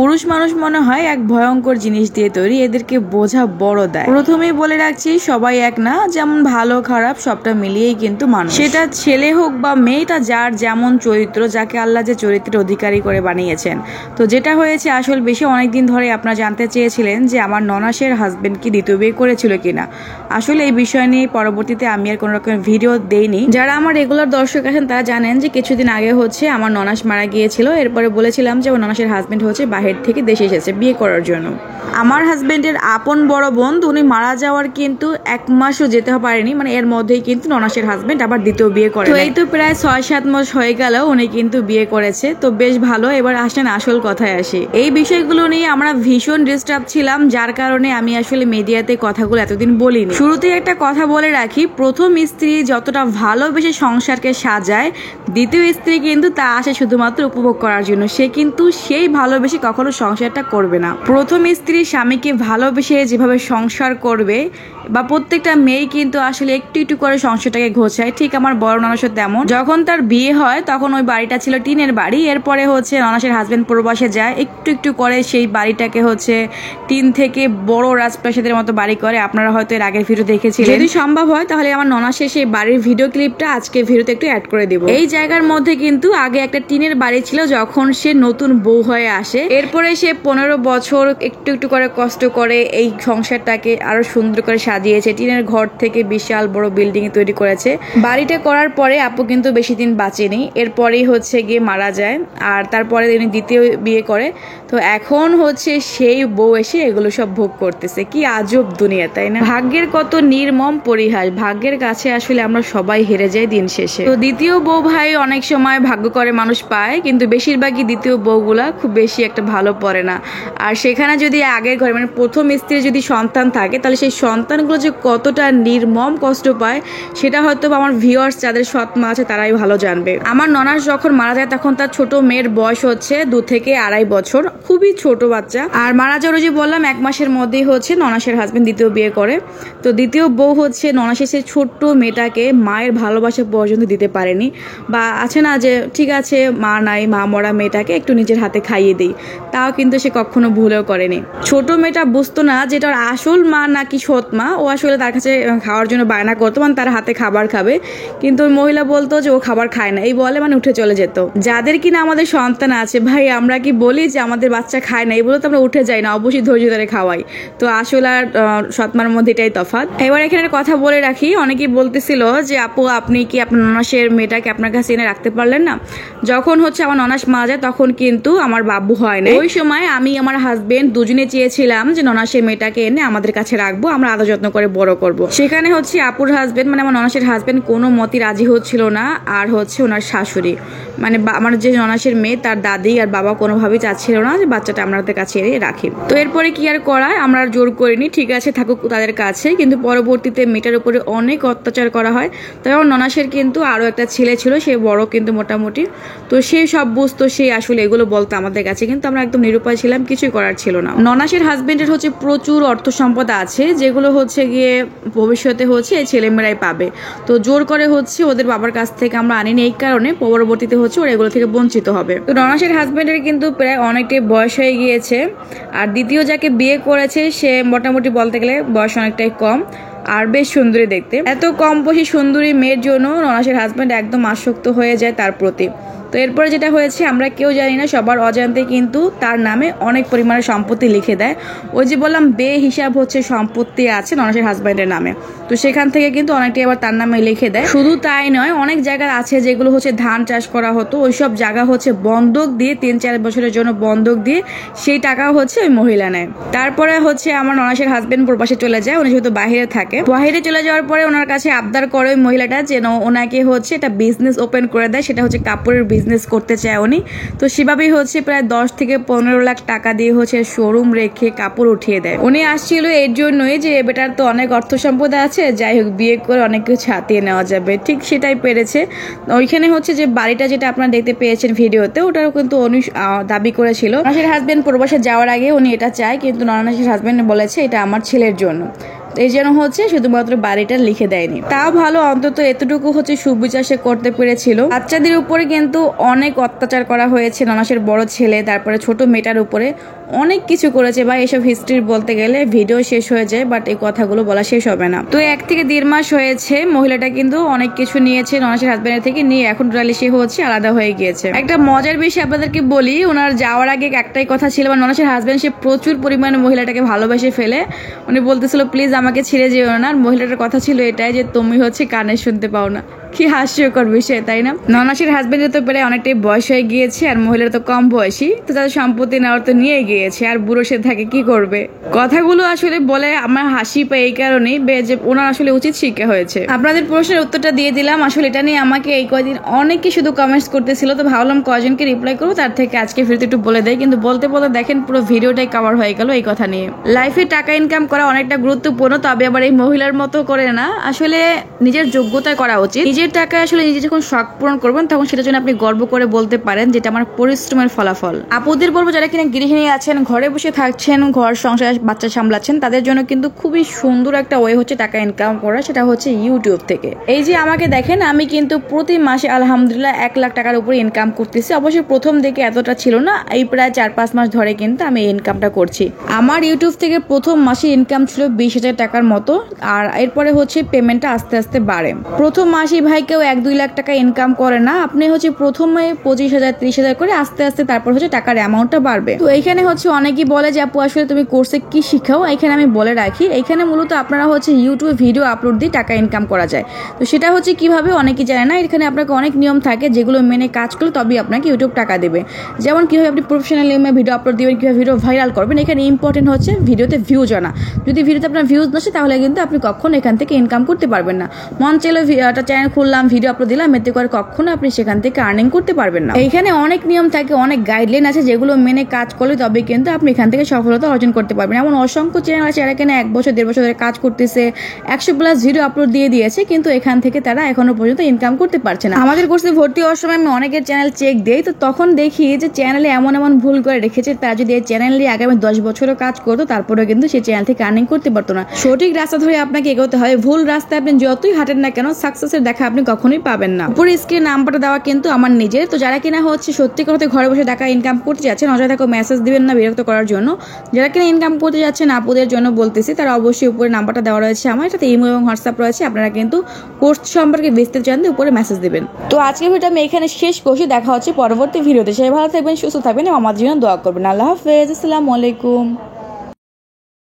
পুরুষ মানুষ মনে হয় এক ভয়ঙ্কর জিনিস দিয়ে তৈরি, এদেরকে বোঝা বড় দায়। প্রথমেই বলে রাখছি, সবাই এক না, যেমন ভালো খারাপ সবটা মিলিয়েই কিন্তু মানুষ। সেটা ছেলে হোক বা মেয়ে, তা যার যেমন চরিত্র, যাকে আল্লাহ যে চরিত্রের অধিকারী করে বানিয়েছেন। তো যেটা হয়েছে আসল বিষয়, অনেকদিন ধরে আপনারা জানতে চেয়েছিলেন যে আমার ননাসের হাজবেন্ড কি দ্বিতীয় বিয়ে করেছিল কিনা। আসলে এই বিষয় নিয়ে পরবর্তীতে আমি আর কোনো রকম ভিডিও দেইনি। যারা আমার রেগুলার দর্শক আছেন তারা জানেন যে কিছুদিন আগে হচ্ছে আমার ননাস মারা গিয়েছিল। এরপরে বলেছিলাম যে আমার ননাসের হাজবেন্ড হচ্ছে বাহির থেকে দেশে এসেছে বিয়ে করার জন্য। আমার হাজবেন্ডের আপন বড় বোন, উনি মারা যাওয়ার কিন্তু 1 মাসও যেতে পারেনি, মানে এর মধ্যেই কিন্তু ননাসের হাজবেন্ড আবার দ্বিতীয় বিয়ে করে। তো এই তো প্রায় 6-7 মাস হয়ে গেল উনি কিন্তু বিয়ে করেছে। তো বেশ ভালো। এবার আসেন আসল কথায় আসি। এই বিষয়গুলো নিয়ে আমরা ভীষণ ডিস্টার্ব ছিলাম, যার কারণে আমি আসলে মিডিয়াতে কথাগুলো এতদিন বলিনি। শুরুতেই একটা কথা বলে রাখি, প্রথম স্ত্রী যতটা ভালোবেসে সংসারকে সাজায়, দ্বিতীয় স্ত্রী কিন্তু তা আসে শুধুমাত্র উপভোগ করার জন্য। সে কিন্তু সেই ভালোবেসে কখনো সংসারটা করবে না। প্রথম স্ত্রী স্বামীকে ভালোবেসে যেভাবে সংসার করবে, বা প্রত্যেকটা মেয়ে কিন্তু আসলে একটু একটু করে সংসারটাকে ঘোছায়, ঠিক আমার বড় ননাসের তেমন। যখন তার বিয়ে হয় তখন ওই বাড়িটা ছিল টিনের বাড়ি। এরপরে হচ্ছে ননাসের হাজবেন্ড প্রবাসে যায়, একটু একটু করে সেই বাড়িটাকে হচ্ছে টিন থেকে বড় রাজপ্রাসাদের মতো বাড়ি করে। আপনারা হয়তো এর আগের ভিডিও দেখেছিলেন। যদি সম্ভব হয় তাহলে আমার ননাসের সেই বাড়ির ভিডিও ক্লিপটা আজকে ভিডিওতে একটু অ্যাড করে দেব। এই জায়গার মধ্যে কিন্তু আগে একটা টিনের বাড়ি ছিল যখন সে নতুন বউ হয়ে আসে। এরপরে সে 15 বছর একটু একটু করে কষ্ট করে এই সংসারটাকে আরো সুন্দর করে সাজিয়েছে। টিনের ঘর থেকে বিশাল বড় বিল্ডিং তৈরি করেছে। বাড়িটা করার পরে আপু কিন্তু বেশি দিন বাঁচেনি, এরপরেই হচ্ছে গিয়ে মারা যায়। আর তারপরে উনি দ্বিতীয় বিয়ে করে। তো এখন হচ্ছে সেই বউ এসে এগুলো সব ভোগ করতেছে। কি আজব দুনিয়া, তাই না? ভাগ্যের কত নির্মম পরিহাস। ভাগ্যের কাছে আসলে আমরা সবাই হেরে যাই দিন শেষে। তো দ্বিতীয় বউ ভাই অনেক সময় ভাগ্য করে মানুষ পায়, কিন্তু বেশিরভাগই দ্বিতীয় বউগুলা খুব বেশি একটা ভালো পড়ে না। আর সেখানে যদি আগের ঘরে মানে প্রথম স্ত্রীর যদি সন্তান থাকে, তাহলে সেই সন্তানগুলো যে কতটা নির্মম কষ্ট পায় সেটা হয়তো আমার ভিউয়ার্স যাদের সৎ মা আছে তারাই ভালো জানবে। আমার ননাস যখন মারা যায় তখন তার ছোট মেয়ের বয়স হচ্ছে 2 থেকে 2.5 বছর, খুবই ছোট বাচ্চা। আর মারা যাওয়ার যে বললাম 1 মাসের মধ্যেই হচ্ছে ননাসের হাজবেন্ড দ্বিতীয় বিয়ে করে। তো দ্বিতীয় বউ হচ্ছে ননাসের সেই ছোট্ট মেয়েটাকে মায়ের ভালোবাসা পর্যন্ত দিতে পারেনি। বা আছে না যে ঠিক আছে মা নাই, মা মরা মেয়েটাকে একটু নিজের হাতে খাইয়ে দিই, তাও কিন্তু সে কখনো ভুলেও করেনি। ছোট মেয়েটা বুঝতো না যে এটার আসল মা নাকি সৎ মা। ও আসলে তার কাছে খাওয়ার জন্য বায়না করতো, মানে তার হাতে খাবার খাবে, কিন্তু ওই মহিলা বলতো যে ও খাবার খায় না, এই বলে মানে উঠে চলে যেত। যাদের কিনা আমাদের সন্তান আছে ভাই, আমরা কি বলি যে আমাদের বাচ্চা খায় না, এই বলে তো আমরা উঠে যাই না, অবশ্যই ধৈর্য ধরে খাওয়াই। তো আসলে আর সৎমার মধ্যে এটাই তফাৎ। এবার এখানে কথা বলে রাখি, অনেকেই বলতেছিল যে আপু আপনি কি আপনার ননাসের মেয়েটাকে আপনার কাছে এনে রাখতে পারলেন না? যখন হচ্ছে আমার ননাস মারা যায় তখন কিন্তু আমার বাবু হয় না। ওই সময় আমি আমার হাজবেন্ড দুজনে চেয়েছিলাম যে ননাসের মেয়েটাকে এনে আমাদের কাছে রাখবো, আমরা আদর যত্ন করে বড় করব। সেখানে হচ্ছে আপুর হাজবেন্ড মানে আমার ননাসের হাজবেন্ড কোনো মতে রাজি হচ্ছিল না। আর হচ্ছে ওনার শাশুড়ি মানে আমার যে ননাসের মেয়ে তার দাদি আর বাবা কোনোভাবেই চাচ্ছিল না যে বাচ্চাটা আমাদের কাছে এনে রাখি। তো এরপরে কি আর করায়, আমরা জোর করিনি, ঠিক আছে থাকুক তাদের কাছে। কিন্তু পরবর্তীতে মেয়েটার উপরে অনেক অত্যাচার করা হয়। তবে আমার ননাসের কিন্তু আরো একটা ছেলে ছিল, সে বড় কিন্তু মোটামুটি। তো সে সব বুঝতো, সে আসলে এগুলো বলতো আমাদের কাছে, কিন্তু আমরা একদম নিরুপায় ছিলাম, কিছুই করার ছিল না। ননাসের হাজবেন্ডের হচ্ছে প্রচুর অর্থ সম্পদ আছে, যেগুলো হচ্ছে গিয়ে ভবিষ্যতে হচ্ছে এই ছেলেমেয়েরাই পাবে। তো জোর করে হচ্ছে ওদের বাবার কাছ থেকে আমরা আনিনি, এই কারণে পরবর্তীতে হচ্ছে ওরা এগুলো থেকে বঞ্চিত হবে। তো ননাসের হাজবেন্ডের কিন্তু প্রায় অনেকটাই বয়স হয়ে গিয়েছে। আর দ্বিতীয় যাকে বিয়ে করেছে সে মোটামুটি বলতে গেলে বয়স অনেকটাই কম, আর বেশ সুন্দরী দেখতে। এত কম বয়সী সুন্দরী মেয়ের জন্য ননাসের হাজবেন্ড একদম আসক্ত হয়ে যায় তার প্রতি। তো এরপরে যেটা হয়েছে আমরা কেউ জানি না, সবার অজান্তে কিন্তু তার নামে অনেক পরিমাণে সম্পত্তি লিখে দেয়। ওই যে বললাম হিসাব হচ্ছে সম্পত্তি আছে ননাসের হাজবেন্ডের নামে, তো সেখান থেকে কিন্তু অনেকটাই আবার তার নামে লিখে দেয়। শুধু তাই নয়, অনেক জায়গা আছে যেগুলো হচ্ছে ধান চাষ করা হতো, ওইসব জায়গা হচ্ছে বন্ধক দিয়ে 3-4 বছরের জন্য বন্ধক দিয়ে সেই টাকাও হচ্ছে ওই মহিলা নেয়। তারপরে হচ্ছে আমার ননাসের হাজবেন্ড প্রবাসে চলে যায়, উনি যেহেতু বাইরে থাকে। বাইরে চলে যাওয়ার পরে ওনার কাছে আবদার করে ওই মহিলাটা যেন ওনাকে হচ্ছে একটা বিজনেস ওপেন করে দেয়, সেটা হচ্ছে কাপড়ের বিজনেস করতে চায় উনি। তো সেভাবেই হচ্ছে প্রায় 10 থেকে 15 লাখ টাকা দিয়ে হচ্ছে শোরুম রেখে কাপড় উঠিয়ে দেয়। উনি আসছিল এর জন্যই যে বেটার তো অনেক অর্থ সম্পদ আছে, যাই হোক বিয়ে করে অনেক কিছু হাতিয়ে নেওয়া যাবে, ঠিক সেটাই পেরেছে। ওইখানে হচ্ছে যে বাড়িটা যেটা আপনারা দেখতে পেয়েছেন ভিডিওতে, ওটারও কিন্তু উনি দাবি করেছিল। ননাসের হাজবেন্ড প্রবাসে যাওয়ার আগে উনি এটা চায়, কিন্তু ননাসের হাজবেন্ড বলেছে এটা আমার ছেলের জন্য। এই জন্য হচ্ছে শুধুমাত্র বাড়িটা লিখে দেয়নি। তাও ভালো অন্তত এতটুকু হচ্ছে সুবিচার সে করতে পেরেছিল। বাচ্চাদের উপরে কিন্তু অনেক অত্যাচার করা হয়েছে, ননাসের বড় ছেলে তারপরে ছোট মেয়েটার উপরে অনেক কিছু করেছে ভাই। এসব হিস্ট্রি বলতে গেলে ভিডিও শেষ হয়ে যায়, বাট এই কথাগুলো বলা শেষ হবে না। তো 1 থেকে 1.5 মাস হয়েছে মহিলাটা কিন্তু অনেক কিছু নিয়েছে ননাসের হাজবেন্ডের থেকে নিয়ে, এখন টোটালি সে হচ্ছে আলাদা হয়ে গিয়েছে। একটা মজার বিষয় আপনাদেরকে বলি, ওনার যাওয়ার আগে একটাই কথা ছিল, ননাসের হাজবেন্ড সে প্রচুর পরিমাণে মহিলাটাকে ভালোবেসে ফেলে। উনি বলতেছিল প্লিজ আমাকে ছেড়ে যেও না। মহিলাটার কথা ছিল এটাই যে তুমি হচ্ছে কানে শুনতে পাও না। কি হাস্যকর বিষয় তাই না? ননাসের হাজবেন্ডের তো প্রায় অনেকটাই বয়স হয়ে গিয়েছে, আর মহিলার তো কম বয়সী, তো তাদের সম্পত্তি নেওয়ার তো নিয়ে গিয়েছে, আর বুড়ো সে থাকে কি করবে। কথাগুলো আসলে বলে আমার হাসি পায় এই কারণেই যে ওনার আসলে উচিত শিক্ষা হয়েছে। আপনাদের প্রশ্নের উত্তরটা দিয়ে দিলাম। আসলে এটা নিয়ে আমাকে এই কয়দিন অনেকে শুধু কমেন্টস করতেছিল, তো ভাবলাম কয়জনকে রিপ্লাই করবো, তার থেকে আজকে ফিরতে একটু বলে দেয়। কিন্তু বলতে বলতে দেখেন পুরো ভিডিওটাই কভার হয়ে গেল এই কথা নিয়ে। লাইফে টাকা ইনকাম করা অনেকটা গুরুত্বপূর্ণ, তবে আবার এই মহিলার মতো করে না, আসলে নিজের যোগ্যতায় করা উচিত। নিজের টাকায় আসলে নিজে যখন শখ পূরণ করবেন তখন সেটার জন্য আপনি গর্ব করে বলতে পারেন যেটা আমার পরিশ্রমের ফলাফল। আপুদের বলবো যারা কিনা গৃহিণী আছেন, ঘরে বসে থাকছেন, ঘর সংসার বাচ্চা সামলাচ্ছেন, তাদের জন্য কিন্তু খুবই সুন্দর একটা ওয়ে হচ্ছে টাকা ইনকাম করা, সেটা হচ্ছে ইউটিউব থেকে। এই যে আমাকে দেখেন, আমি কিন্তু প্রতি মাসে আলহামদুলিল্লাহ 1 লাখ টাকার উপরে ইনকাম করতেছি। অবশ্যই প্রথম দিকে এতটা ছিল না, এই প্রায় 4-5 মাস ধরে কিন্তু আমি ইনকামটা করছি। আমার ইউটিউব থেকে প্রথম মাসে ইনকাম ছিল 20,000 টাকার মতো, আর এরপরে হচ্ছে পেমেন্টটা আস্তে আস্তে বাড়ে। প্রথম মাসে ভাই কেউ 1-2 লাখ টাকা ইনকাম করে না, আপনি হচ্ছে প্রথমে 25,000 30,000 করে আস্তে আস্তে তারপর হচ্ছে টাকার অ্যামাউন্টটা বাড়বে। তো এইখানে হচ্ছে অনেকেই বলে যে আপু আসলে তুমি কোর্সে কি শিখাও, এখানে আমি বলে রাখি এখানে মূলত আপনারা হচ্ছে ইউটিউবে ভিডিও আপলোড দিয়ে টাকা ইনকাম করা যায়। তো সেটা হচ্ছে কিভাবে অনেকেই জানে না। এখানে আপনাকে অনেক নিয়ম থাকে যেগুলো মেনে কাজ করলে তবেই আপনাকে ইউটিউব টাকা দেবে। যেমন কিভাবে আপনি প্রফেশনাল নিয়মে ভিডিও আপলোড দিবেন, কিভাবে ভিডিও ভাইরাল করবেন। এখানে ইম্পর্টেন্ট হচ্ছে ভিডিওতে ভিউজ আনা। যদি ভিডিওতে আপনার ভিউজ না আসে তাহলে কিন্তু আপনি কখনো এখান থেকে ইনকাম করতে পারবেন না। মন চাইলে একটা চ্যানেল খুললাম, ভিডিও আপলোড দিলাম, এতে করে কখনো আপনি সেখান থেকে আর্নিং করতে পারবেন না। এইখানে অনেক নিয়ম থাকে, অনেক গাইডলাইন আছে যেগুলো মেনে কাজ করলে তবে কিন্তু আপনি এখান থেকে সফলতা অর্জন করতে পারবেন। এমন অসংখ্য চ্যানেল আছে যারা কিনা 1 বছর 1.5 বছর ধরে কাজ করতেছে, 100+ ভিডিও আপলোড দিয়ে দিয়েছে, কিন্তু এখান থেকে তারা এখনো পর্যন্ত ইনকাম করতে পারছে না। আমাদের কোর্সে ভর্তি হওয়ার সময় আমি অনেকের চ্যানেল চেক দিই, তো তখন দেখি যে চ্যানেলে এমন ভুল করে রেখেছে, তারা যদি এই চ্যানেল নিয়ে আগামী 10 বছরও কাজ করতো তারপরেও কিন্তু সেই চ্যানেল থেকে আর্নিং করতে পারতো না। সঠিক রাস্তা ধরে আপনাকে এগোতে হয়, ভুল রাস্তায় আপনি যতই হাঁটেন না কেন সাকসেসের দেখা আপনি কখনোই পাবেন না। উপরে স্ক্রিনে নাম্বারটা দেওয়া কিন্তু আমার নিজের, তো যারা কিনা হচ্ছে সত্যি কথা ঘরে বসে টাকা ইনকাম করতে যাচ্ছেন, অযথা কেউ মেসেজ দিবেন না বিরক্ত করার জন্য। যারা কিনা ইনকাম করতে যাচ্ছেন আপুদের জন্য বলতেছি, তারা অবশ্যই উপরে নাম্বারটা দেওয়া রয়েছে আমার, এটাতে ইমো এবং হোয়াটসঅ্যাপ রয়েছে। আপনারা কিন্তু কোর্স সম্পর্কে বিস্তারিত জানতে উপরে মেসেজ দিবেন। তো আজকের ভিডিওটা আমি এখানে শেষ করছি, দেখা হচ্ছে পরবর্তী ভিডিওতে। সবাই ভালো থাকবেন, সুস্থ থাকবেন এবং আমাদের জন্য দোয়া করবেন। আল্লাহ হাফেজ, আসসালামু আলাইকুম।